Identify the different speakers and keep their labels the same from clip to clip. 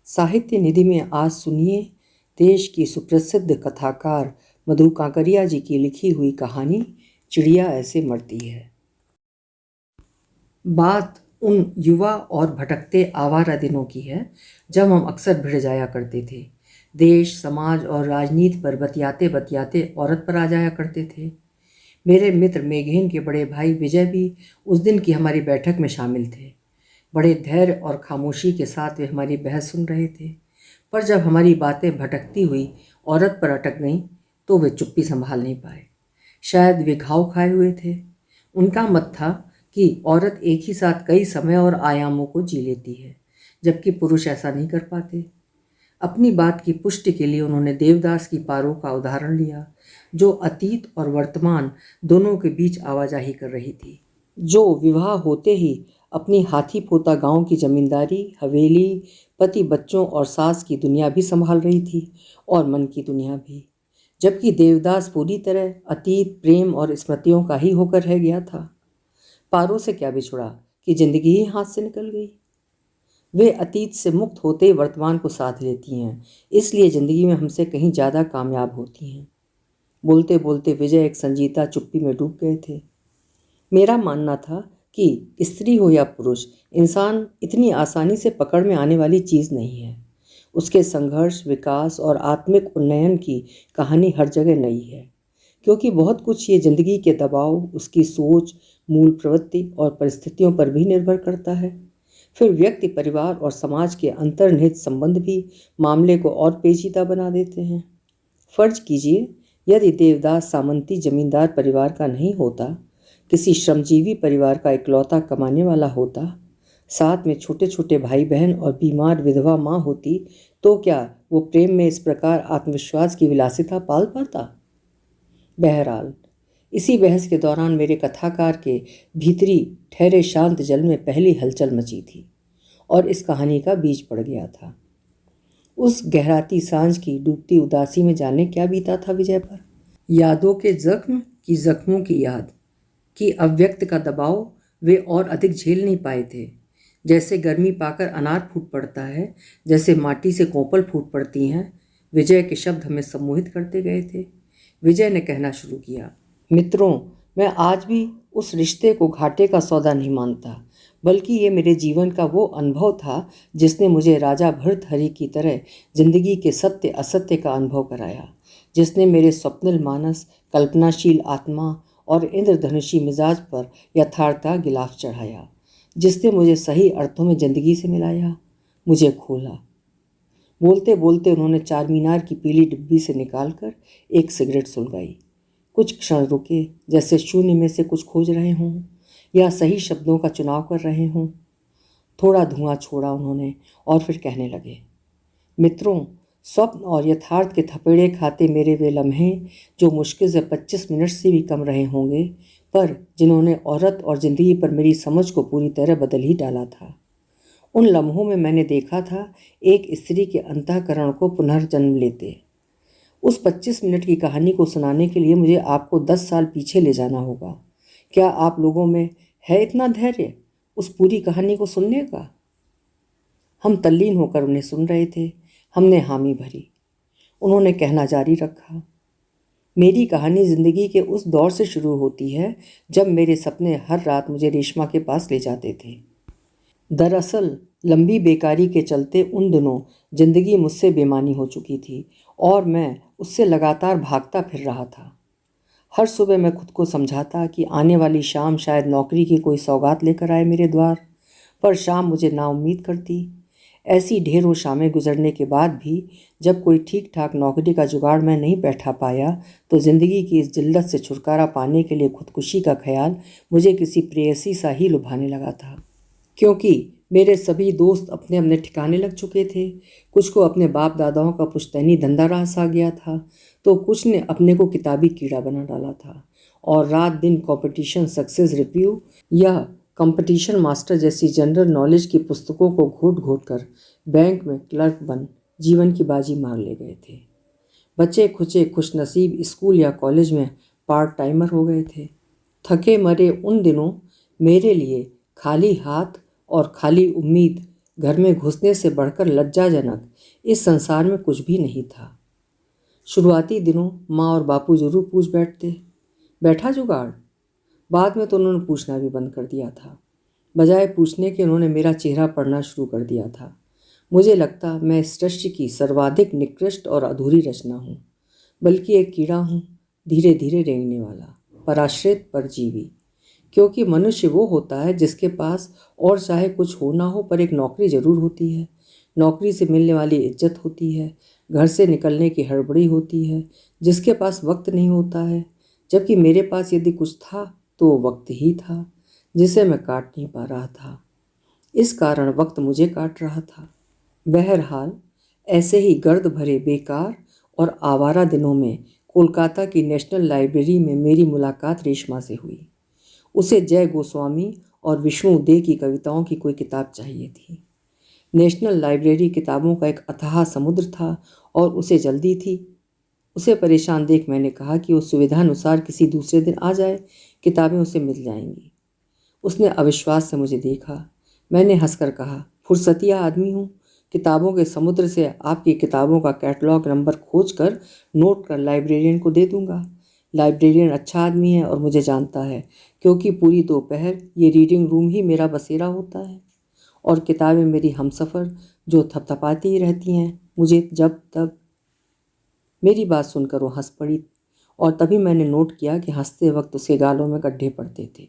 Speaker 1: साहित्य निधि में आज सुनिए देश की सुप्रसिद्ध कथाकार मधु कांकरिया जी की लिखी हुई कहानी चिड़िया ऐसे मरती है। बात उन युवा और भटकते आवारा दिनों की है जब हम अक्सर भिड़ जाया करते थे। देश, समाज और राजनीति पर बतियाते बतियाते औरत पर आ जाया करते थे। मेरे मित्र मेघेन के बड़े भाई विजय भी उस दिन की हमारी बैठक में शामिल थे। बड़े धैर्य और खामोशी के साथ वे हमारी बहस सुन रहे थे, पर जब हमारी बातें भटकती हुई औरत पर अटक गईं तो वे चुप्पी संभाल नहीं पाए। शायद वे घाव खाए हुए थे। उनका मत था कि औरत एक ही साथ कई समय और आयामों को जी लेती है, जबकि पुरुष ऐसा नहीं कर पाते। अपनी बात की पुष्टि के लिए उन्होंने देवदास की पारो का उदाहरण लिया, जो अतीत और वर्तमान दोनों के बीच आवाजाही कर रही थी, जो विवाह होते ही अपनी हाथी पोता गांव की जमींदारी, हवेली, पति बच्चों और सास की दुनिया भी संभाल रही थी और मन की दुनिया भी, जबकि देवदास पूरी तरह अतीत, प्रेम और स्मृतियों का ही होकर रह गया था। पारो से क्या बिछुड़ा कि जिंदगी ही हाथ से निकल गई। वे अतीत से मुक्त होते ही वर्तमान को साथ लेती हैं, इसलिए जिंदगी में हमसे कहीं ज़्यादा कामयाब होती हैं। बोलते बोलते विजय एक संजीदा चुप्पी में डूब गए थे। मेरा मानना था कि स्त्री हो या पुरुष, इंसान इतनी आसानी से पकड़ में आने वाली चीज़ नहीं है। उसके संघर्ष, विकास और आत्मिक उन्नयन की कहानी हर जगह नई है, क्योंकि बहुत कुछ ये जिंदगी के दबाव, उसकी सोच, मूल प्रवृत्ति और परिस्थितियों पर भी निर्भर करता है। फिर व्यक्ति, परिवार और समाज के अंतर्निहित संबंध भी मामले को और पेचीदा बना देते हैं। फर्ज कीजिए यदि देवदास सामंती जमींदार परिवार का नहीं होता, किसी श्रमजीवी परिवार का इकलौता कमाने वाला होता, साथ में छोटे छोटे भाई बहन और बीमार विधवा माँ होती, तो क्या वो प्रेम में इस प्रकार आत्मविश्वास की विलासिता पाल पाता? बहरहाल, इसी बहस के दौरान मेरे कथाकार के भीतरी ठहरे शांत जल में पहली हलचल मची थी और इस कहानी का बीज पड़ गया था। उस गहराती सांझ की डूबती उदासी में जाने क्या बीता था विजय पर। यादों के जख्म की जख्मों की याद कि अव्यक्त का दबाव वे और अधिक झेल नहीं पाए थे। जैसे गर्मी पाकर अनार फूट पड़ता है, जैसे माटी से कोपल फूट पड़ती हैं, विजय के शब्द हमें सम्मोहित करते गए थे। विजय ने कहना शुरू किया, मित्रों, मैं आज भी उस रिश्ते को घाटे का सौदा नहीं मानता, बल्कि ये मेरे जीवन का वो अनुभव था जिसने मुझे राजा भर्तृहरि की तरह जिंदगी के सत्य असत्य का अनुभव कराया, जिसने मेरे स्वप्निल मानस, कल्पनाशील आत्मा और इंद्रधनुषी मिजाज पर यथार्थ का गिलाफ चढ़ाया, जिसने मुझे सही अर्थों में जिंदगी से मिलाया, मुझे खोला। बोलते बोलते उन्होंने चारमीनार की पीली डिब्बी से निकालकर एक सिगरेट सुलगाई। कुछ क्षण रुके, जैसे शून्य में से कुछ खोज रहे हों या सही शब्दों का चुनाव कर रहे हों। थोड़ा धुआं छोड़ा उन्होंने और फिर कहने लगे, मित्रों, स्वप्न और यथार्थ के थपेड़े खाते मेरे वे लम्हे जो मुश्किल से 25 मिनट से भी कम रहे होंगे, पर जिन्होंने औरत और ज़िंदगी पर मेरी समझ को पूरी तरह बदल ही डाला था। उन लम्हों में मैंने देखा था एक स्त्री के अंतःकरण को पुनर्जन्म लेते। उस 25 मिनट की कहानी को सुनाने के लिए मुझे आपको 10 साल पीछे ले जाना होगा। क्या आप लोगों में है इतना धैर्य उस पूरी कहानी को सुनने का? हम तल्लीन होकर उन्हें सुन रहे थे। हमने हामी भरी। उन्होंने कहना जारी रखा, मेरी कहानी ज़िंदगी के उस दौर से शुरू होती है जब मेरे सपने हर रात मुझे रेशमा के पास ले जाते थे। दरअसल लंबी बेकारी के चलते उन दिनों जिंदगी मुझसे बेमानी हो चुकी थी और मैं उससे लगातार भागता फिर रहा था। हर सुबह मैं खुद को समझाता कि आने वाली शाम शायद नौकरी की कोई सौगात लेकर आए मेरे द्वार, पर शाम मुझे नाउम्मीद करती। ऐसी ढेरों शामें गुजरने के बाद भी जब कोई ठीक ठाक नौकरी का जुगाड़ मैं नहीं बैठा पाया, तो ज़िंदगी की इस जिल्लत से छुटकारा पाने के लिए खुदकुशी का ख्याल मुझे किसी प्रेयसी सा ही लुभाने लगा था। क्योंकि मेरे सभी दोस्त अपने अपने ठिकाने लग चुके थे। कुछ को अपने बाप दादाओं का पुश्तैनी धंधा रास आ गया था, तो कुछ ने अपने को किताबी कीड़ा बना डाला था और रात दिन कंपटीशन सक्सेस रिव्यू या कंपटीशन मास्टर जैसी जनरल नॉलेज की पुस्तकों को घोट घोट कर बैंक में क्लर्क बन जीवन की बाजी मार ले गए थे। बच्चे खुचे खुशनसीब स्कूल या कॉलेज में पार्ट टाइमर हो गए थे। थके मरे उन दिनों मेरे लिए खाली हाथ और खाली उम्मीद घर में घुसने से बढ़कर लज्जाजनक इस संसार में कुछ भी नहीं था। शुरुआती दिनों माँ और बापू जरूर पूछ बैठते, बैठा जुगाड़। बाद में तो उन्होंने पूछना भी बंद कर दिया था। बजाय पूछने के उन्होंने मेरा चेहरा पढ़ना शुरू कर दिया था। मुझे लगता मैं इस सृष्टि की सर्वाधिक निकृष्ट और अधूरी रचना हूँ, बल्कि एक कीड़ा हूँ, धीरे धीरे रेंगने वाला, पराश्रित परजीवी। क्योंकि मनुष्य वो होता है जिसके पास और चाहे कुछ हो ना हो पर एक नौकरी जरूर होती है। नौकरी से मिलने वाली इज्जत होती है, घर से निकलने की हड़बड़ी होती है, जिसके पास वक्त नहीं होता है। जबकि मेरे पास यदि कुछ था तो वो वक्त ही था, जिसे मैं काट नहीं पा रहा था। इस कारण वक्त मुझे काट रहा था। बहरहाल ऐसे ही गर्द भरे बेकार और आवारा दिनों में कोलकाता की नेशनल लाइब्रेरी में मेरी मुलाकात रेशमा से हुई। उसे जय गोस्वामी और विष्णु दे की कविताओं की कोई किताब चाहिए थी। नेशनल लाइब्रेरी किताबों का एक अथाह समुद्र था और उसे जल्दी थी। उसे परेशान देख मैंने कहा कि वो सुविधानुसार किसी दूसरे दिन आ जाए, किताबें उसे मिल जाएंगी। उसने अविश्वास से मुझे देखा। मैंने हंसकर कहा, फुर्सतिया आदमी हूँ, किताबों के समुद्र से आपकी किताबों का कैटलॉग नंबर खोज कर नोट कर लाइब्रेरियन को दे दूंगा। लाइब्रेरियन अच्छा आदमी है और मुझे जानता है, क्योंकि पूरी दोपहर ये रीडिंग रूम ही मेरा बसेरा होता है और किताबें मेरी हमसफ़र जो थपथपाती ही रहती हैं मुझे जब तब। मेरी बात सुनकर वो हंस पड़ी और तभी मैंने नोट किया कि हंसते वक्त उसके गालों में गड्ढे पड़ते थे,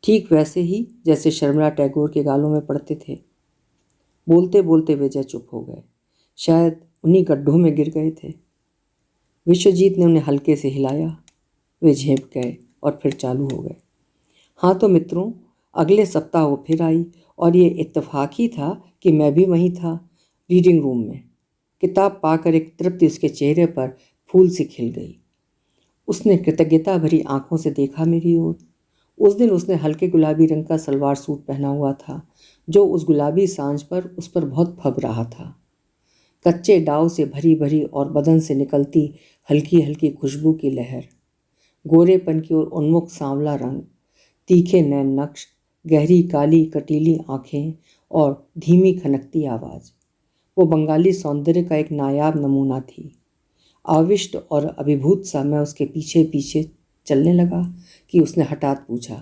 Speaker 1: ठीक वैसे ही जैसे शर्मिला टैगोर के गालों में पड़ते थे। बोलते बोलते वे जय चुप हो गए, शायद उन्हीं गड्ढों में गिर गए थे। विश्वजीत ने उन्हें हल्के से हिलाया। वे झेंप गए और फिर चालू हो गए। हाँ तो मित्रों, अगले सप्ताह वो फिर आई और ये इत्तेफाक ही था कि मैं भी वहीं था, रीडिंग रूम में। किताब पाकर एक तृप्ति उसके चेहरे पर फूल सी खिल गई। उसने कृतज्ञता भरी आंखों से देखा मेरी ओर। उस दिन उसने हल्के गुलाबी रंग का सलवार सूट पहना हुआ था, जो उस गुलाबी सांझ पर उस पर बहुत फब रहा था। कच्चे डाव से भरी भरी और बदन से निकलती हल्की हल्की खुशबू की लहर, गोरेपन की ओर उन्मुख सांवला रंग, तीखे नैन नक्श, गहरी काली कटीली आंखें और धीमी खनकती आवाज़। वो बंगाली सौंदर्य का एक नायाब नमूना थी। आविष्ट और अभिभूत सा मैं उसके पीछे पीछे चलने लगा कि उसने हठात पूछा,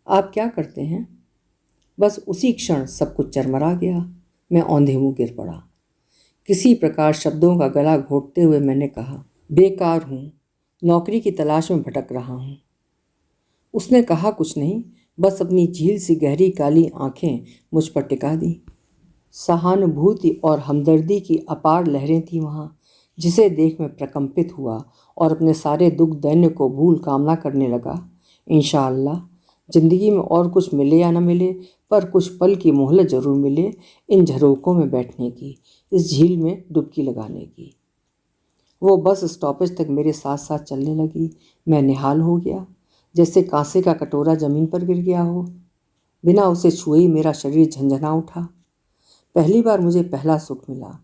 Speaker 1: आप क्या करते हैं? बस उसी क्षण सब कुछ चरमरा गया। मैं औंधे मुँह गिर पड़ा। किसी प्रकार शब्दों का गला घोटते हुए मैंने कहा, बेकार हूँ, नौकरी की तलाश में भटक रहा हूँ। उसने कहा कुछ नहीं, बस अपनी झील सी गहरी काली आंखें मुझ पर टिका दी। सहानुभूति और हमदर्दी की अपार लहरें थी वहाँ, जिसे देख मैं प्रकंपित हुआ और अपने सारे दुख दैन्य को भूल कामना करने लगा, इंशाअल्लाह जिंदगी में और कुछ मिले या न मिले, पर कुछ पल की मोहलत जरूर मिले इन झरोकों में बैठने की, इस झील में डुबकी लगाने की। वो बस स्टॉपेज तक मेरे साथ साथ चलने लगी। मैं निहाल हो गया, जैसे कांसे का कटोरा जमीन पर गिर गया हो। बिना उसे छुए ही मेरा शरीर झंझना उठा। पहली बार मुझे पहला सुख मिला।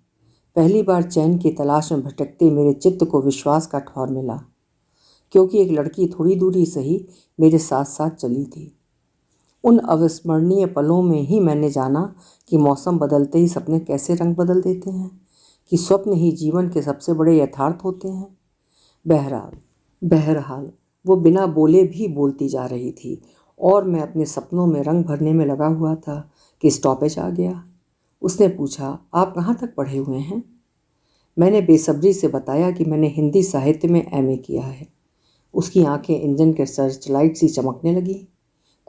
Speaker 1: पहली बार चैन की तलाश में भटकते मेरे चित्त को विश्वास का ठौर मिला, क्योंकि एक लड़की थोड़ी दूरी सही मेरे साथ साथ चली थी। उन अविस्मरणीय पलों में ही मैंने जाना कि मौसम बदलते ही सपने कैसे रंग बदल देते हैं, कि स्वप्न ही जीवन के सबसे बड़े यथार्थ होते हैं। बहरहाल वो बिना बोले भी बोलती जा रही थी और मैं अपने सपनों में रंग भरने में लगा हुआ था कि स्टॉपेज आ गया। उसने पूछा, आप कहाँ तक पढ़े हुए हैं? मैंने बेसब्री से बताया कि मैंने हिंदी साहित्य में एमए किया है। उसकी आंखें इंजन के सर्च लाइट सी चमकने लगी।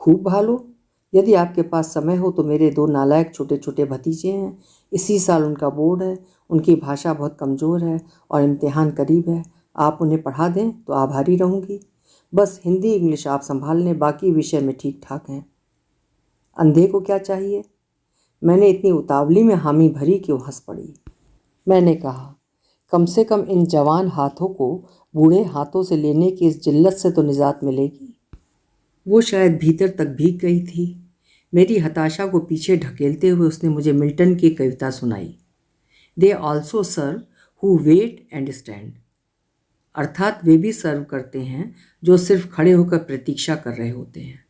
Speaker 1: खूब भालो, यदि आपके पास समय हो तो मेरे 2 नालायक छोटे छोटे भतीजे हैं। इसी साल उनका बोर्ड है। उनकी भाषा बहुत कमज़ोर है और इम्तिहान करीब है। आप उन्हें पढ़ा दें तो आभारी रहूँगी। बस हिंदी इंग्लिश आप संभाल लें, बाकी विषय में ठीक ठाक हैं। अंधे को क्या चाहिए? मैंने इतनी उतावली में हामी भरी कि वो हंस पड़ी। मैंने कहा, कम से कम इन जवान हाथों को बूढ़े हाथों से लेने की इस जिल्लत से तो निजात मिलेगी। वो शायद भीतर तक भीग गई थी। मेरी हताशा को पीछे ढकेलते हुए उसने मुझे मिल्टन की कविता सुनाई, they also serve who wait and stand. अर्थात वे भी सर्व करते हैं जो सिर्फ खड़े होकर प्रतीक्षा कर रहे होते हैं।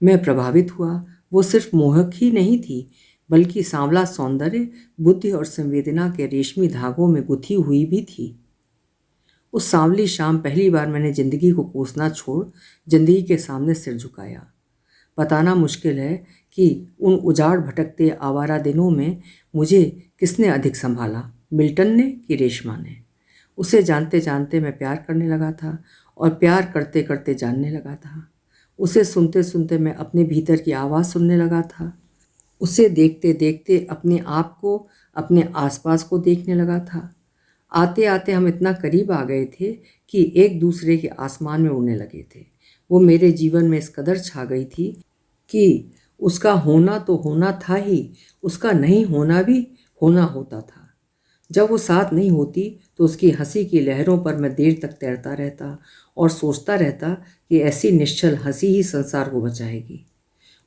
Speaker 1: मैं प्रभावित हुआ। वो सिर्फ मोहक ही नहीं थी, बल्कि सांवला सौंदर्य, बुद्धि और संवेदना के रेशमी धागों में गुथी हुई भी थी। उस सांवली शाम पहली बार मैंने जिंदगी को कोसना छोड़ जिंदगी के सामने सिर झुकाया। बताना मुश्किल है कि उन उजाड़ भटकते आवारा दिनों में मुझे किसने अधिक संभाला, मिल्टन ने कि रेशमा ने। उसे जानते जानते मैं प्यार करने लगा था और प्यार करते करते जानने लगा था। उसे सुनते सुनते मैं अपने भीतर की आवाज़ सुनने लगा था। उसे देखते देखते अपने आप को, अपने आसपास को देखने लगा था। आते आते हम इतना करीब आ गए थे कि एक दूसरे के आसमान में उड़ने लगे थे। वो मेरे जीवन में इस कदर छा गई थी कि उसका होना तो होना था ही, उसका नहीं होना भी होना होता था। जब वो साथ नहीं होती तो उसकी हंसी की लहरों पर मैं देर तक तैरता रहता और सोचता रहता कि ऐसी निश्चल हंसी ही संसार को बचाएगी।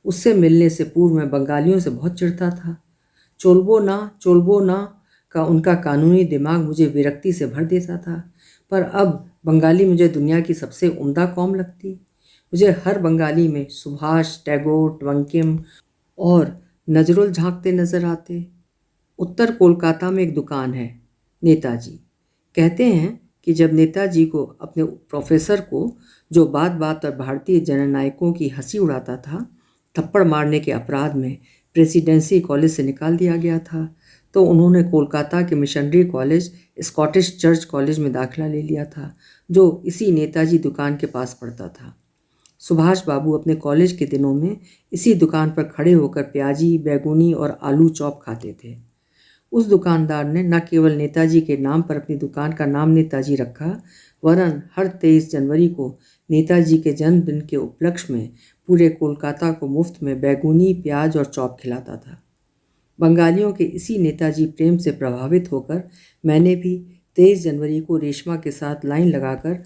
Speaker 1: उससे मिलने से पूर्व मैं बंगालियों से बहुत चिढ़ता था। चोलबो ना का उनका कानूनी दिमाग मुझे विरक्ति से भर देता था। पर अब बंगाली मुझे दुनिया की सबसे उम्दा कौम लगती। मुझे हर बंगाली में सुभाष, टैगोर, बंकिम और नजरुल झांकते नजर आते। उत्तर कोलकाता में एक दुकान है, नेताजी। कहते हैं कि जब नेताजी को अपने प्रोफेसर को, जो बात बात पर भारतीय जननायकों की हंसी उड़ाता था, थप्पड़ मारने के अपराध में प्रेसिडेंसी कॉलेज से निकाल दिया गया था, तो उन्होंने कोलकाता के missionary college, Scottish church college में दाखिला ले लिया था, जो इसी नेताजी दुकान के पास पड़ता था। सुभाष बाबू अपने कॉलेज के दिनों में इसी दुकान पर खड़े होकर प्याजी, बैगुनी और आलू चॉप खाते थे। उस दुकानदार ने न केवल नेताजी के नाम पर अपनी दुकान का नाम नेताजी रखा, वरन हर 23 जनवरी को नेताजी के जन्मदिन के उपलक्ष्य में पूरे कोलकाता को मुफ्त में बैगुनी, प्याज और चॉप खिलाता था। बंगालियों के इसी नेताजी प्रेम से प्रभावित होकर मैंने भी 23 जनवरी को रेशमा के साथ लाइन लगाकर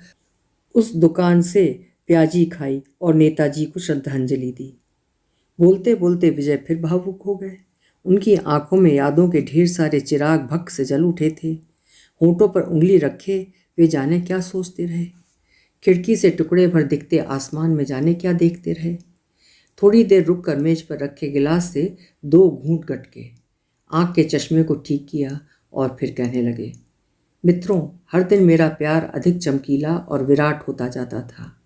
Speaker 1: उस दुकान से प्याजी खाई और नेताजी को श्रद्धांजलि दी। बोलते बोलते विजय फिर भावुक हो गए। उनकी आंखों में यादों के ढेर सारे चिराग भक्क से जल उठे थे। होंठों पर उंगली रखे वे जाने क्या सोचते रहे। खिड़की से टुकड़े भर दिखते आसमान में जाने क्या देखते रहे। थोड़ी देर रुक कर मेज पर रखे गिलास से 2 घूंट गटके, आँख के चश्मे को ठीक किया और फिर कहने लगे, मित्रों, हर दिन मेरा प्यार अधिक चमकीला और विराट होता जाता था।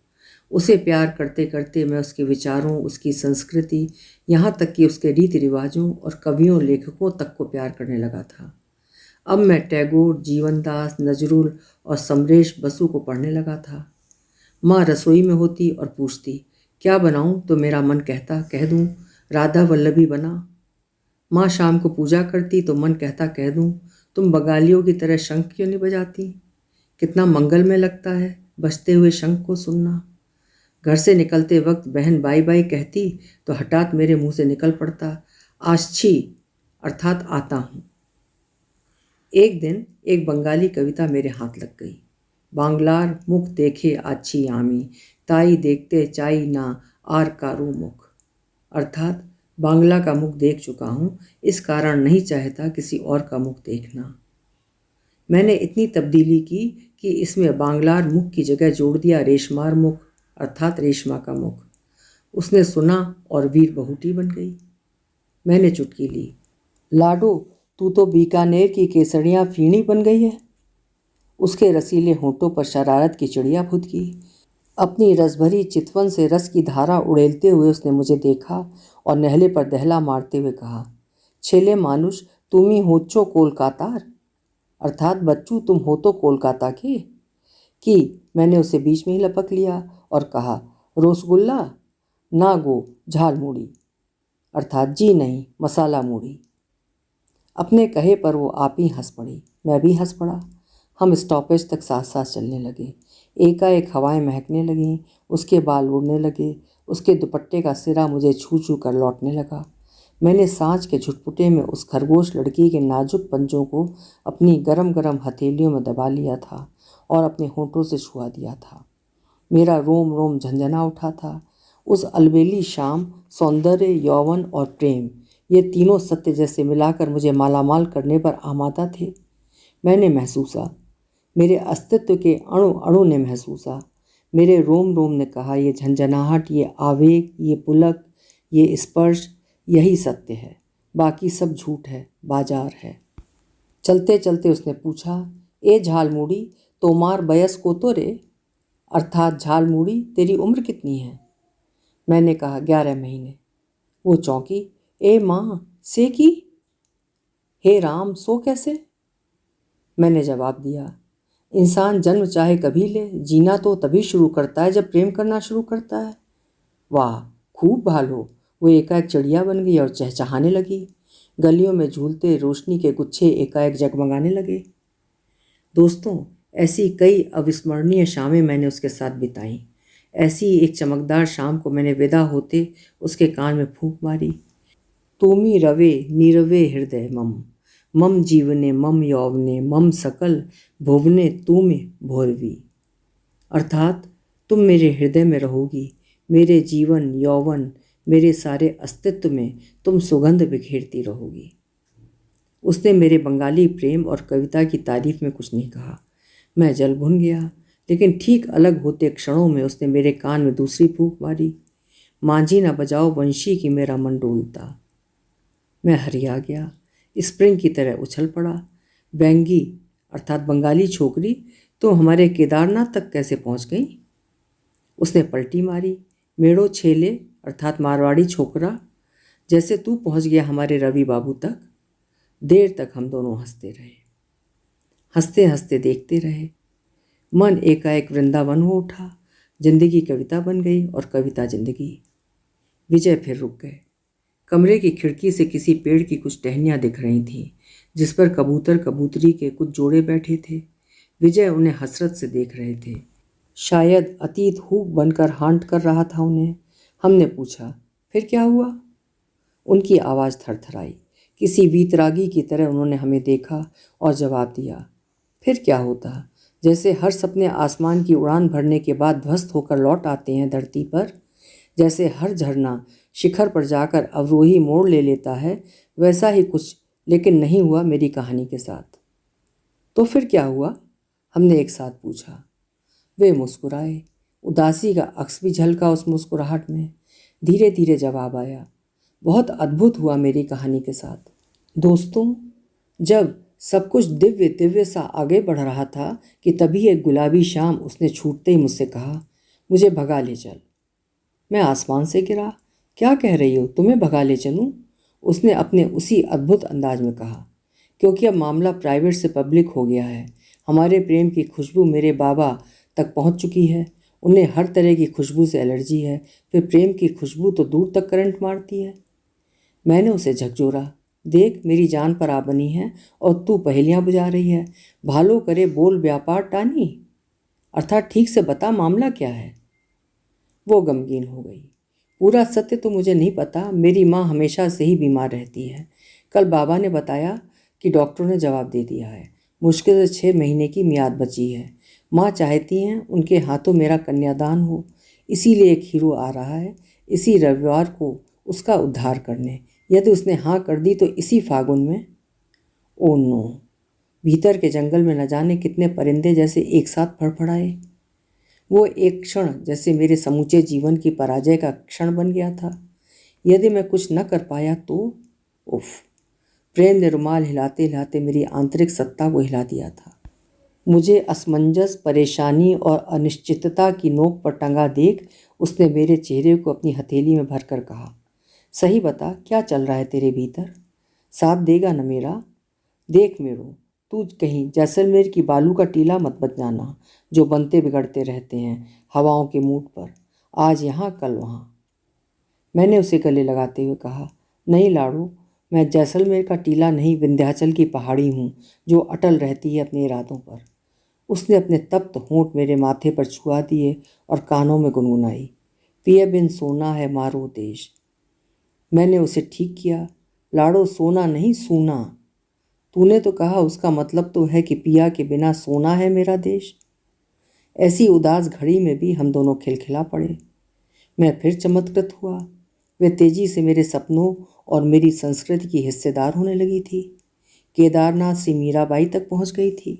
Speaker 1: उसे प्यार करते करते मैं उसके विचारों, उसकी संस्कृति, यहाँ तक कि उसके रीति रिवाजों और कवियों, लेखकों तक को प्यार करने लगा था। अब मैं टैगोर, जीवनदास, नजरुल और समरेश बसु को पढ़ने लगा था। माँ रसोई में होती और पूछती, क्या बनाऊं? तो मेरा मन कहता, कह दूं राधा वल्लभी बना। माँ शाम को पूजा करती तो मन कहता, कह दूं तुम बंगालियों की तरह शंख क्यों नहीं बजाती? कितना मंगल में लगता है बजते हुए शंख को सुनना। घर से निकलते वक्त बहन बाई बाई कहती तो हठात मेरे मुंह से निकल पड़ता, आच्छी, अर्थात आता हूँ। एक दिन एक बंगाली कविता मेरे हाथ लग गई। बांग्लार मुख देखे आच्छी आमी, ताई देखते चाई ना आर कारू मुख। अर्थात बांग्ला का मुख देख चुका हूँ, इस कारण नहीं चाहता किसी और का मुख देखना। मैंने इतनी तब्दीली की कि इसमें बांग्लार मुख की जगह जोड़ दिया रेशमार मुख, अर्थात रेशमा का मुख। उसने सुना और वीर बहुटी बन गई। मैंने चुटकी ली, लाडो तू तो बीकानेर की केसरियाँ फीणी बन गई है। उसके रसीले होंठों पर शरारत की चिड़िया फुदकी। अपनी रसभरी चितवन से रस की धारा उड़ेलते हुए उसने मुझे देखा और नहले पर दहला मारते हुए कहा, छेले मानुष तुम ही होचो कोलकातार, अर्थात बच्चू तुम हो तो कोलकाता के। कि मैंने उसे बीच में ही लपक लिया और कहा, रसगुल्ला ना गो झाल मूड़ी, अर्थात जी नहीं मसाला मूड़ी। अपने कहे पर वो आप ही हंस पड़ी, मैं भी हंस पड़ा। हम स्टॉपेज तक साथ साथ चलने लगे। एकाएक हवाएं महकने लगीं, उसके बाल उड़ने लगे, उसके दुपट्टे का सिरा मुझे छू छू कर लौटने लगा। मैंने सांझ के झुटपुटे में उस खरगोश लड़की के नाजुक पंजों को अपनी गरम गरम हथेलियों में दबा लिया था और अपने होंठों से छुआ दिया था। मेरा रोम रोम झंझना उठा था। उस अलबेली शाम सौंदर्य, यौवन और प्रेम, ये तीनों सत्य जैसे मिलाकर मुझे मालामाल करने पर आमादा थे। मैंने महसूसा, मेरे अस्तित्व के अणु अणु ने महसूसा, मेरे रोम रोम ने कहा, ये झंझनाहट, ये आवेग, ये पुलक, ये स्पर्श, यही सत्य है। बाकी सब झूठ है, बाजार है। चलते चलते उसने पूछा, ए झालमुड़ी, तोमार बयस को तो रे, अर्थात झालमुड़ी तेरी उम्र कितनी है? मैंने कहा 11 महीने। वो चौंकी, ए माँ से की, हे राम सो कैसे? मैंने जवाब दिया, इंसान जन्म चाहे कभी ले, जीना तो तभी शुरू करता है जब प्रेम करना शुरू करता है। वाह, खूब भालो। वो एकाएक चिड़िया बन गई और चहचहाने लगी। गलियों में झूलते रोशनी के गुच्छे एकाएक जगमगाने लगे। दोस्तों, ऐसी कई अविस्मरणीय शामें मैंने उसके साथ बिताई। ऐसी एक चमकदार शाम को मैंने विदा होते उसके कान में फूंक मारी, तूमी रवे नीरवे हृदय मम, मम जीवने मम यौवने मम सकल भुवने तुमे भोरवी। अर्थात तुम मेरे हृदय में रहोगी, मेरे जीवन यौवन मेरे सारे अस्तित्व में तुम सुगंध बिखेरती रहोगी। उसने मेरे बंगाली प्रेम और कविता की तारीफ में कुछ नहीं कहा। मैं जल भुन गया, लेकिन ठीक अलग होते क्षणों में उसने मेरे कान में दूसरी फूंक मारी, मांझी ना बजाओ वंशी की मेरा मन डोलता। मैं हरिया गया, स्प्रिंग की तरह उछल पड़ा। बैंगी अर्थात बंगाली छोकरी, तो हमारे केदारनाथ तक कैसे पहुंच गई? उसने पलटी मारी, मेड़ो छेले अर्थात मारवाड़ी छोकरा, जैसे तू पहुंच गया हमारे रवि बाबू तक। देर तक हम दोनों हंसते रहे, हंसते हंसते देखते रहे। मन एकाएक वृंदावन हो उठा, जिंदगी कविता बन गई और कविता जिंदगी। विजय फिर रुक गए। कमरे की खिड़की से किसी पेड़ की कुछ टहनियाँ दिख रही थीं, जिस पर कबूतर कबूतरी के कुछ जोड़े बैठे थे। विजय उन्हें हसरत से देख रहे थे, शायद अतीत हूक बनकर हांट कर रहा था उन्हें। हमने पूछा, फिर क्या हुआ? उनकी आवाज़ थरथराई। किसी वीतरागी की तरह उन्होंने हमें देखा और जवाब दिया, फिर क्या होता? जैसे हर सपने आसमान की उड़ान भरने के बाद ध्वस्त होकर लौट आते हैं धरती पर, जैसे हर झरना शिखर पर जाकर अवरोही मोड़ ले लेता है, वैसा ही कुछ, लेकिन नहीं हुआ मेरी कहानी के साथ। तो फिर क्या हुआ? हमने एक साथ पूछा। वे मुस्कुराए, उदासी का अक्स भी झलका उस मुस्कुराहट में। धीरे धीरे जवाब आया, बहुत अद्भुत हुआ मेरी कहानी के साथ। दोस्तों, जब सब कुछ दिव्य दिव्य सा आगे बढ़ रहा था कि तभी एक गुलाबी शाम उसने छूटते ही मुझसे कहा, मुझे भगा ले चल। मैं आसमान से गिरा, क्या कह रही हो, तुम्हें भगा ले चलूं? उसने अपने उसी अद्भुत अंदाज में कहा, क्योंकि अब मामला प्राइवेट से पब्लिक हो गया है। हमारे प्रेम की खुशबू मेरे बाबा तक पहुंच चुकी है। उन्हें हर तरह की खुशबू से एलर्जी है, फिर प्रेम की खुशबू तो दूर तक करंट मारती है। मैंने उसे झकझोरा, देख मेरी जान पर आ बनी है और तू पहेलियां बुझा रही है। भालो करे बोल व्यापार टानी, अर्थात ठीक से बता मामला क्या है। वो गमगीन हो गई। पूरा सत्य तो मुझे नहीं पता, मेरी माँ हमेशा से ही बीमार रहती है। कल बाबा ने बताया कि डॉक्टरों ने जवाब दे दिया है, मुश्किल से 6 महीने की मियाद बची है। माँ चाहती हैं उनके हाथों मेरा कन्यादान हो, इसीलिए एक हीरो आ रहा है इसी रविवार को उसका उद्धार करने। यदि उसने हाँ कर दी तो इसी फागुन में। Oh no! भीतर के जंगल में न जाने कितने परिंदे जैसे एक साथ फड़फड़ाए। वो एक क्षण जैसे मेरे समूचे जीवन की पराजय का क्षण बन गया था। यदि मैं कुछ न कर पाया तो उफ! प्रेम ने रुमाल हिलाते हिलाते मेरी आंतरिक सत्ता को हिला दिया था। मुझे असमंजस, परेशानी और अनिश्चितता की नोक पर टंगा देख उसने मेरे चेहरे को अपनी हथेली में भरकर कहा, सही बता क्या चल रहा है तेरे भीतर? साथ देगा न मेरा? देख मेरो, तू कहीं जैसलमेर की बालू का टीला मत बन जाना, जो बनते बिगड़ते रहते हैं हवाओं के मूड पर, आज यहाँ कल वहाँ। मैंने उसे गले लगाते हुए कहा, नहीं लाड़ू, मैं जैसलमेर का टीला नहीं, विंध्याचल की पहाड़ी हूँ जो अटल रहती है अपने इरादों पर। उसने अपने तप्त होंठ मेरे माथे पर छुआ दिए और कानों में गुनगुनाई, पिए बिन सोना है मारो देश। मैंने उसे ठीक किया, लाड़ो सोना नहीं सूना। तूने तो कहा उसका मतलब तो है कि पिया के बिना सोना है मेरा देश। ऐसी उदास घड़ी में भी हम दोनों खिलखिला पड़े। मैं फिर चमत्कृत हुआ। वे तेजी से मेरे सपनों और मेरी संस्कृति की हिस्सेदार होने लगी थी। केदारनाथ से मीराबाई तक पहुंच गई थी,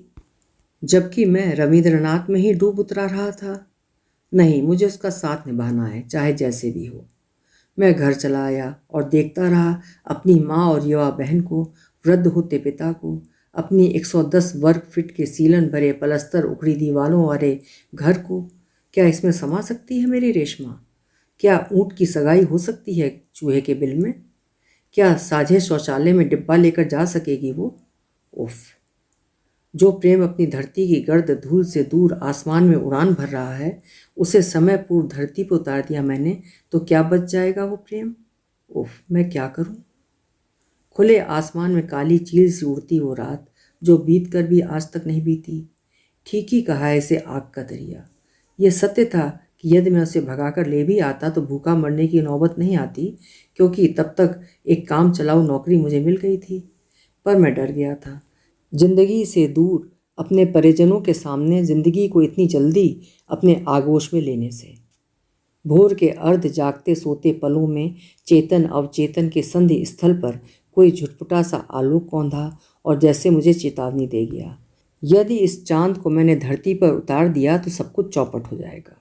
Speaker 1: जबकि मैं रविंद्रनाथ में ही डूब उतरा रहा था। नहीं, मुझे उसका साथ निभाना है, चाहे जैसे भी हो। मैं घर चला आया और देखता रहा अपनी माँ और युवा बहन को, वृद्ध होते पिता को, अपनी 110 वर्ग फीट के सीलन भरे पलस्तर उखड़ी दीवारों वाले घर को। क्या इसमें समा सकती है मेरी रेशमा? क्या ऊँट की सगाई हो सकती है चूहे के बिल में? क्या साझे शौचालय में डिब्बा लेकर जा सकेगी वो? उफ! जो प्रेम अपनी धरती की गर्द धूल से दूर आसमान में उड़ान भर रहा है, उसे समय पूर्व धरती पर उतार दिया मैंने, तो क्या बच जाएगा वो प्रेम? उफ! मैं क्या करूं? खुले आसमान में काली चील सी उड़ती वो रात, जो बीत कर भी आज तक नहीं बीती। ठीक ही कहा है इसे आग का दरिया। यह सत्य था कि यदि मैं उसे भगाकर ले भी आता तो भूखा मरने की नौबत नहीं आती, क्योंकि तब तक एक काम चलाऊ नौकरी मुझे मिल गई थी। पर मैं डर गया था, जिंदगी से दूर, अपने परिजनों के सामने जिंदगी को इतनी जल्दी अपने आगोश में लेने से। भोर के अर्ध जागते सोते पलों में चेतन अवचेतन के संधि स्थल पर कोई झुटपुटा सा आलोक कौंधा और जैसे मुझे चेतावनी दे गया, यदि इस चांद को मैंने धरती पर उतार दिया तो सब कुछ चौपट हो जाएगा।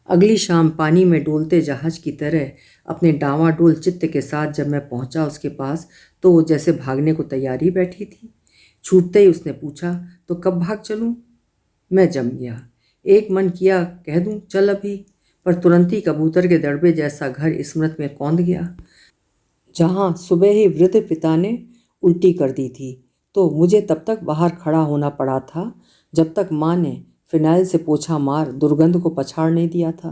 Speaker 1: अगली शाम पानी में डोलते जहाज की तरह अपने डावाडोल चित्त के साथ जब मैं पहुंचा उसके पास, तो वो जैसे भागने को तैयारी बैठी थी। छूटते ही उसने पूछा, तो कब भाग चलूं? मैं जम गया। एक मन किया कह दूं चल अभी, पर तुरंत ही कबूतर के दड़बे जैसा घर स्मृत में कौंध गया, जहां सुबह ही वृद्ध पिता ने उल्टी कर दी थी। तो मुझे तब तक बाहर खड़ा होना पड़ा था जब तक माँ ने फिनाइल से पोछा मार दुर्गंध को पछाड़ नहीं दिया था।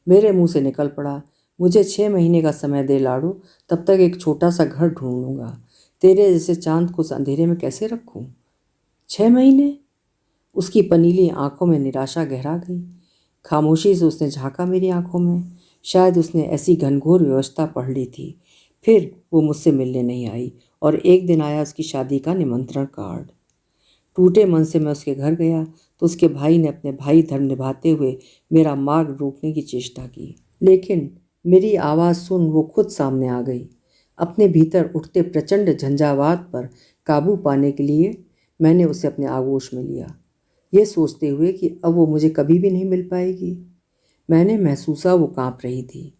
Speaker 1: मेरे मुंह से निकल पड़ा, मुझे 6 महीने का समय दे लाडो, तब तक एक छोटा सा घर ढूंढ लूंगा। तेरे जैसे चांद को उस अंधेरे में कैसे रखूं? 6 महीने? उसकी पनीली आंखों में निराशा गहरा गई। खामोशी से उसने झांका मेरी आंखों में। शायद उसने ऐसी घनघोर व्यवस्था पढ़ ली थी। फिर वो मुझसे मिलने नहीं आई और एक दिन आया उसकी शादी का निमंत्रण कार्ड। टूटे मन से मैं उसके घर गया तो उसके भाई ने अपने भाई धर्म निभाते हुए मेरा मार्ग रोकने की चेष्टा की, लेकिन मेरी आवाज़ सुन वो खुद सामने आ गई। अपने भीतर उठते प्रचंड झंझावात पर काबू पाने के लिए मैंने उसे अपने आगोश में लिया, ये सोचते हुए कि अब वो मुझे कभी भी नहीं मिल पाएगी। मैंने महसूसा वो कांप रही थी।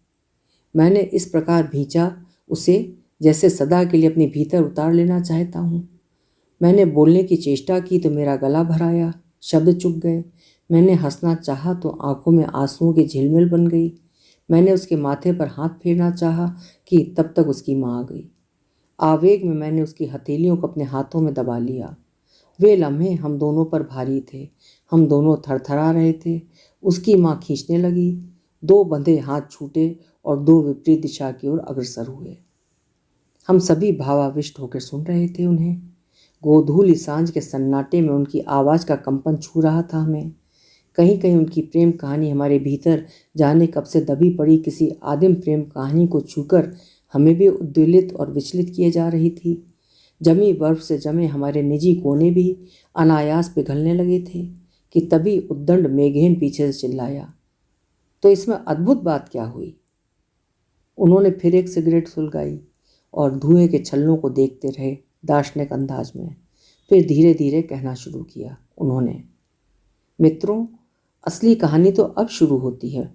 Speaker 1: मैंने इस प्रकार भींचा उसे जैसे सदा के लिए अपने भीतर उतार लेना चाहता हूँ। मैंने बोलने की चेष्टा की तो मेरा गला भर आया, शब्द चुक गए। मैंने हंसना चाहा तो आंखों में आंसुओं की झिलमिल बन गई। मैंने उसके माथे पर हाथ फेरना चाहा कि तब तक उसकी माँ आ गई। आवेग में मैंने उसकी हथेलियों को अपने हाथों में दबा लिया। वे लम्हे हम दोनों पर भारी थे, हम दोनों थरथरा रहे थे। उसकी माँ खींचने लगी, 2 बंधे हाथ छूटे और 2 विपरीत दिशा की ओर अग्रसर हुए। हम सभी भावाविष्ट होकर सुन रहे थे उन्हें। गोधूली सांझ के सन्नाटे में उनकी आवाज़ का कंपन छू रहा था हमें। कहीं कहीं उनकी प्रेम कहानी हमारे भीतर जाने कब से दबी पड़ी किसी आदिम प्रेम कहानी को छूकर हमें भी उद्वेलित और विचलित किए जा रही थी। जमी बर्फ से जमे हमारे निजी कोने भी अनायास पिघलने लगे थे कि तभी उद्दंड मेघेन पीछे से चिल्लाया, तो इसमें अद्भुत बात क्या हुई? उन्होंने फिर एक सिगरेट सुलगाई और धुएं के छल्लों को देखते रहे दार्शनिक अंदाज में। फिर धीरे धीरे कहना शुरू किया उन्होंने, मित्रों, असली कहानी तो अब शुरू होती है।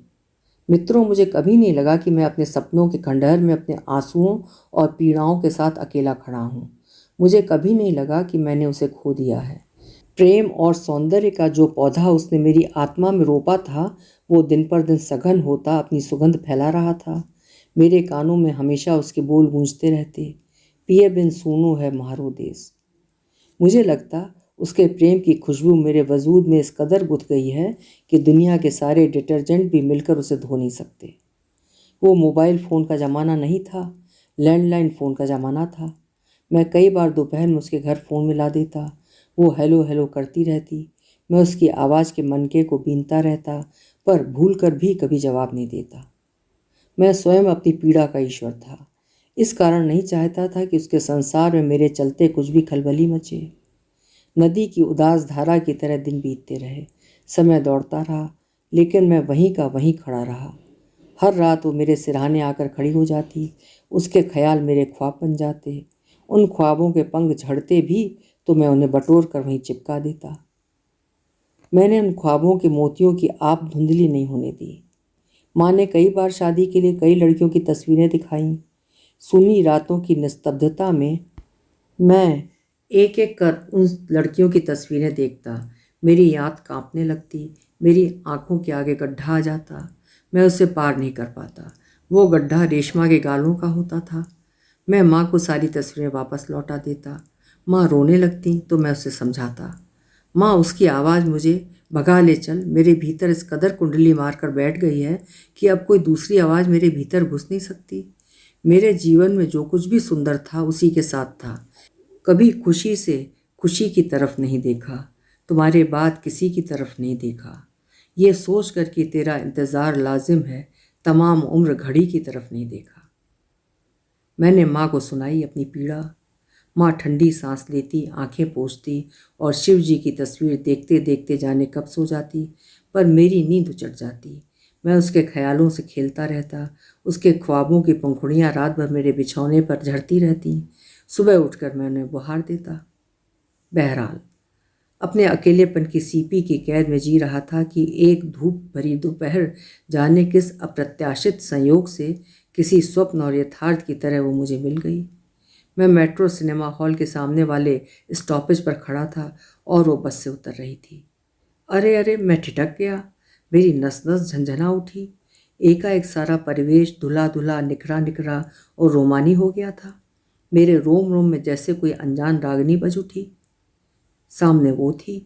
Speaker 1: मित्रों, मुझे कभी नहीं लगा कि मैं अपने सपनों के खंडहर में अपने आंसुओं और पीड़ाओं के साथ अकेला खड़ा हूँ। मुझे कभी नहीं लगा कि मैंने उसे खो दिया है। प्रेम और सौंदर्य का जो पौधा उसने मेरी आत्मा में रोपा था, वो दिन पर दिन सघन होता अपनी सुगंध फैला रहा था। मेरे कानों में हमेशा उसके बोल गूंजते रहते, पिए बिन सूनो है म्हारो देश। मुझे लगता उसके प्रेम की खुशबू मेरे वजूद में इस कदर गुथ गई है कि दुनिया के सारे डिटर्जेंट भी मिलकर उसे धो नहीं सकते। वो मोबाइल फ़ोन का ज़माना नहीं था, लैंडलाइन फ़ोन का ज़माना था। मैं कई बार दोपहर में उसके घर फ़ोन मिला देता। वो हेलो हेलो करती रहती। मैं उसकी आवाज़ के मनके को बीनता रहता, पर भूल कर भी कभी जवाब नहीं देता। मैं स्वयं अपनी पीड़ा का ईश्वर था। इस कारण नहीं चाहता था कि उसके संसार में मेरे चलते कुछ भी खलबली मचे। नदी की उदास धारा की तरह दिन बीतते रहे। समय दौड़ता रहा, लेकिन मैं वहीं का वहीं खड़ा रहा। हर रात वो मेरे सिरहाने आकर खड़ी हो जाती। उसके ख्याल मेरे ख्वाब बन जाते। उन ख्वाबों के पंख झड़ते भी तो मैं उन्हें बटोर कर वहीं चिपका देता। मैंने उन ख्वाबों के मोतियों की आप धुंधली नहीं होने दी। माँ ने कई बार शादी के लिए कई लड़कियों की तस्वीरें दिखाईं। सुनी रातों की निस्तब्धता में मैं एक एक कर उन लड़कियों की तस्वीरें देखता। मेरी याद कांपने लगती। मेरी आंखों के आगे गड्ढा आ जाता। मैं उसे पार नहीं कर पाता। वो गड्ढा रेशमा के गालों का होता था। मैं माँ को सारी तस्वीरें वापस लौटा देता। माँ रोने लगती तो मैं उसे समझाता। माँ, उसकी आवाज़ मुझे भगा ले चल, मेरे भीतर इस कदर कुंडली मार कर बैठ गई है कि अब कोई दूसरी आवाज़ मेरे भीतर घुस नहीं सकती। मेरे जीवन में जो कुछ भी सुंदर था उसी के साथ था। कभी खुशी से खुशी की तरफ नहीं देखा, तुम्हारे बाद किसी की तरफ नहीं देखा। ये सोच कर कि तेरा इंतज़ार लाजिम है, तमाम उम्र घड़ी की तरफ नहीं देखा। मैंने माँ को सुनाई अपनी पीड़ा। माँ ठंडी सांस लेती, आंखें पोंछती और शिव जी की तस्वीर देखते देखते जाने कब सो जाती, पर मेरी नींद उचट जाती। मैं उसके ख्यालों से खेलता रहता। उसके ख्वाबों की पंखुड़ियाँ रात भर मेरे बिछौने पर झड़ती रहती। सुबह उठकर मैं उन्हें बुहार देता। बहरहाल, अपने अकेलेपन की सीपी की कैद में जी रहा था कि एक धूप भरी दोपहर जाने किस अप्रत्याशित संयोग से किसी स्वप्न और यथार्थ की तरह वो मुझे मिल गई। मैं मेट्रो सिनेमा हॉल के सामने वाले स्टॉपेज पर खड़ा था और वो बस से उतर रही थी। अरे अरे, मैं ठिठक गया। मेरी नस नस झंझना उठी। एकाएक सारा परिवेश धुला धुला, निखरा निखरा और रोमानी हो गया था। मेरे रोम रोम में जैसे कोई अनजान रागनी बज उठी। सामने वो थी,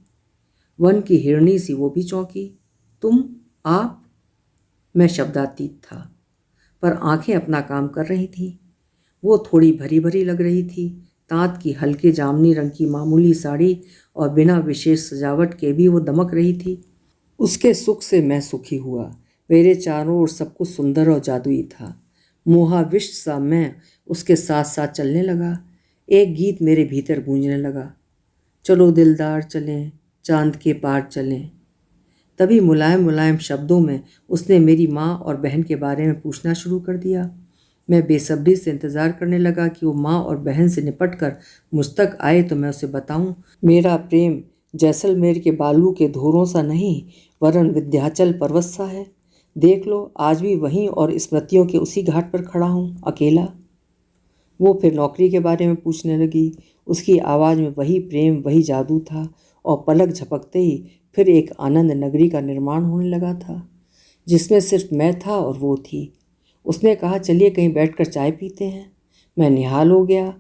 Speaker 1: वन की हिरणी सी वो भी चौंकी। तुम, आप? मैं शब्दातीत था, पर आंखें अपना काम कर रही थीं। वो थोड़ी भरी भरी लग रही थी। तांत की हल्के जामनी रंग की मामूली साड़ी और बिना विशेष सजावट के भी वो दमक रही थी। उसके सुख से मैं सुखी हुआ। मेरे चारों ओर सब कुछ सुंदर और जादुई था। मोहाविष्ट सा मैं उसके साथ साथ चलने लगा। एक गीत मेरे भीतर गूंजने लगा, चलो दिलदार चलें, चांद के पार चलें। तभी मुलायम मुलायम शब्दों में उसने मेरी माँ और बहन के बारे में पूछना शुरू कर दिया। मैं बेसब्री से इंतज़ार करने लगा कि वो माँ और बहन से निपट कर मुझ तक आए तो मैं उसे बताऊं, मेरा प्रेम जैसलमेर के बालू के धोरों सा नहीं, वरन विंध्याचल पर्वत सा है। देख लो, आज भी वहीं और स्मृतियों के उसी घाट पर खड़ा हूँ, अकेला। वो फिर नौकरी के बारे में पूछने लगी। उसकी आवाज़ में वही प्रेम, वही जादू था, और पलक झपकते ही फिर एक आनंद नगरी का निर्माण होने लगा था, जिसमें सिर्फ मैं था और वो थी। उसने कहा, चलिए कहीं बैठकर चाय पीते हैं। मैं निहाल हो गया।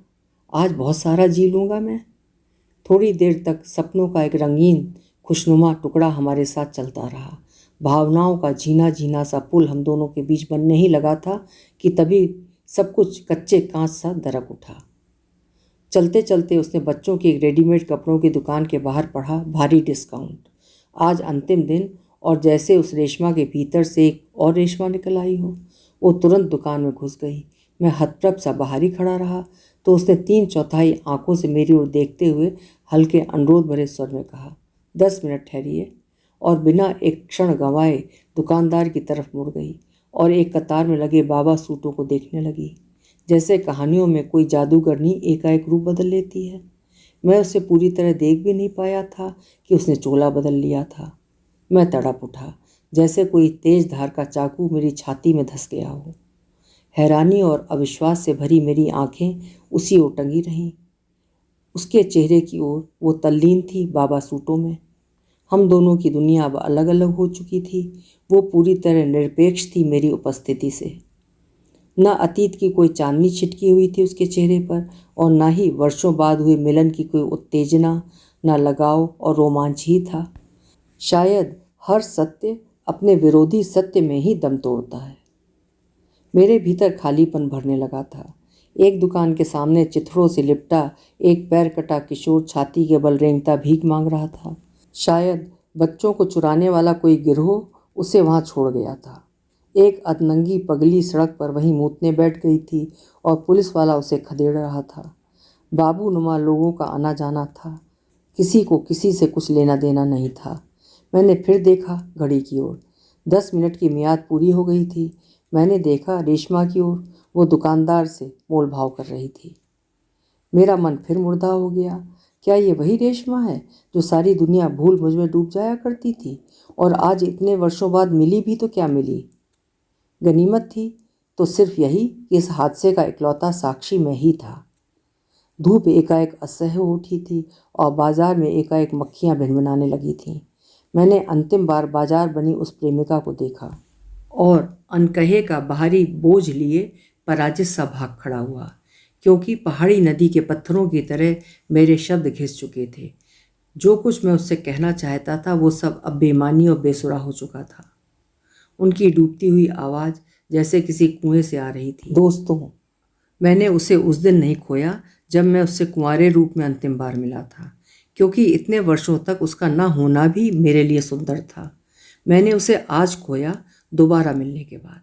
Speaker 1: आज बहुत सारा जी लूँगा मैं। थोड़ी देर तक सपनों का एक रंगीन खुशनुमा टुकड़ा हमारे साथ चलता रहा। भावनाओं का झीना झीना सा पुल हम दोनों के बीच बनने ही लगा था कि तभी सब कुछ कच्चे कांच सा दरक उठा। चलते चलते उसने बच्चों की एक रेडीमेड कपड़ों की दुकान के बाहर पढ़ा, भारी डिस्काउंट, आज अंतिम दिन। और जैसे उस रेशमा के भीतर से एक और रेशमा निकल आई हो, वो तुरंत दुकान में घुस गई। मैं हतप्रभ सा बाहर ही खड़ा रहा तो उसने 3/4 आंखों से मेरी ओर देखते हुए हल्के अनुरोध भरे स्वर में कहा, 10 मिनट ठहरिए। और बिना एक क्षण गंवाए दुकानदार की तरफ मुड़ गई और एक कतार में लगे बाबा सूटों को देखने लगी। जैसे कहानियों में कोई जादूगरनी एकाएक रूप बदल लेती है। मैं उसे पूरी तरह देख भी नहीं पाया था कि उसने चोला बदल लिया था। मैं तड़प उठा, जैसे कोई तेज धार का चाकू मेरी छाती में धंस गया हो। हैरानी और अविश्वास से भरी मेरी आंखें उसी ओर टंगी रहीं। उसके चेहरे की ओर वो तल्लीन थी बाबा सूटों में। हम दोनों की दुनिया अब अलग अलग हो चुकी थी। वो पूरी तरह निरपेक्ष थी मेरी उपस्थिति से। न अतीत की कोई चांदनी छिटकी हुई थी उसके चेहरे पर, और न ही वर्षों बाद हुए मिलन की कोई उत्तेजना, न लगाव और रोमांच ही था। शायद हर सत्य अपने विरोधी सत्य में ही दम तोड़ता है। मेरे भीतर खालीपन भरने लगा था। एक दुकान के सामने चिथड़ों से लिपटा एक पैर कटा किशोर छाती के बल रेंगता भीख मांग रहा था। शायद बच्चों को चुराने वाला कोई गिरोह उसे वहां छोड़ गया था। एक अधनंगी पगली सड़क पर वहीं मूतने बैठ गई थी और पुलिस वाला उसे खदेड़ रहा था। बाबू नुमा लोगों का आना जाना था। किसी को किसी से कुछ लेना देना नहीं था। मैंने फिर देखा घड़ी की ओर। 10 मिनट की मियाद पूरी हो गई थी। मैंने देखा रेशमा की ओर। वो दुकानदार से मोल भाव कर रही थी। मेरा मन फिर मुर्दा हो गया। क्या ये वही रेशमा है जो सारी दुनिया भूल मुझ में डूब जाया करती थी, और आज इतने वर्षों बाद मिली भी तो क्या मिली? गनीमत थी तो सिर्फ यही कि इस हादसे का इकलौता साक्षी मैं ही था। धूप एकाएक असह्य हो उठी थी और बाजार में एकाएक मक्खियां भिनभिनाने लगी थीं। मैंने अंतिम बार बाजार बनी उस प्रेमिका को देखा और अनकहे का भारी बोझ लिए पराजित सा भाग खड़ा हुआ, क्योंकि पहाड़ी नदी के पत्थरों की तरह मेरे शब्द घिस चुके थे। जो कुछ मैं उससे कहना चाहता था वो सब अब बेमानी और बेसुरा हो चुका था। उनकी डूबती हुई आवाज़ जैसे किसी कुएं से आ रही थी। दोस्तों, मैंने उसे उस दिन नहीं खोया जब मैं उससे कुंवारे रूप में अंतिम बार मिला था, क्योंकि इतने वर्षों तक उसका ना होना भी मेरे लिए सुंदर था। मैंने उसे आज खोया, दोबारा मिलने के बाद।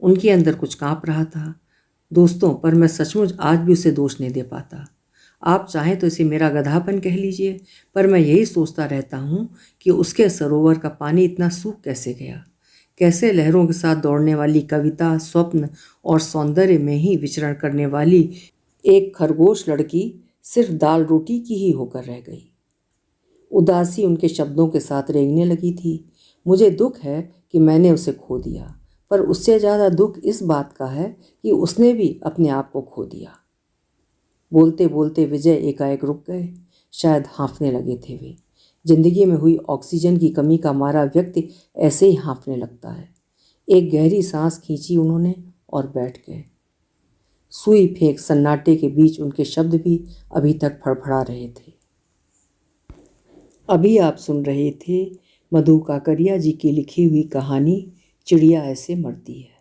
Speaker 1: उनके अंदर कुछ कांप रहा था दोस्तों, पर मैं सचमुच आज भी उसे दोष नहीं दे पाता। आप चाहें तो इसे मेरा गधापन कह लीजिए, पर मैं यही सोचता रहता हूँ कि उसके सरोवर का पानी इतना सूख कैसे गया। कैसे लहरों के साथ दौड़ने वाली कविता, स्वप्न और सौंदर्य में ही विचरण करने वाली एक खरगोश लड़की सिर्फ दाल रोटी की ही होकर रह गई। उदासी उनके शब्दों के साथ रेंगने लगी थी। मुझे दुख है कि मैंने उसे खो दिया, पर उससे ज़्यादा दुख इस बात का है कि उसने भी अपने आप को खो दिया। बोलते बोलते विजय एकाएक रुक गए। शायद हाँफने लगे थे वे। जिंदगी में हुई ऑक्सीजन की कमी का मारा व्यक्ति ऐसे ही हाँफने लगता है। एक गहरी सांस खींची उन्होंने और बैठ गए। सुई फेंक सन्नाटे के बीच उनके शब्द भी अभी तक फड़फड़ा रहे थे। अभी आप सुन रहे थे मधु काकरिया जी की लिखी हुई कहानी चिड़िया ऐसे मरती है।